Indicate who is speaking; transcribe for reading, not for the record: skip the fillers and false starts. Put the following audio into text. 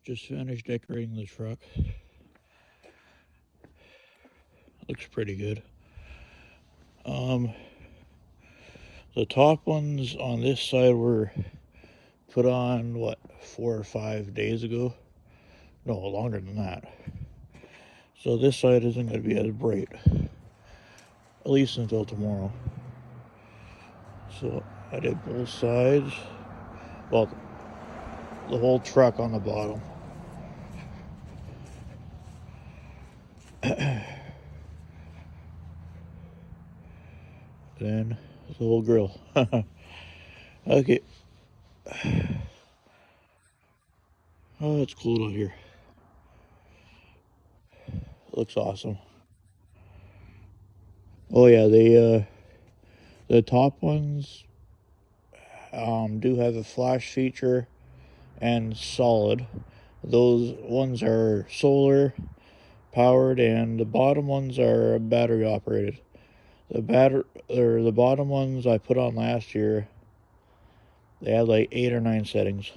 Speaker 1: Just finished decorating the truck. Looks pretty good. The top ones on this side were put on, 4 or 5 days ago? No, longer than that. So this side isn't going to be as bright, at least until tomorrow. So I did both sides. Well, the whole truck on the bottom. Then the whole grill. Okay. Oh, it's cold out here. Looks awesome. Oh yeah, the top ones do have a flash feature and solid. Those ones are solar powered, and the bottom ones are battery operated. The bottom ones I put on last year, they had like 8 or 9 settings.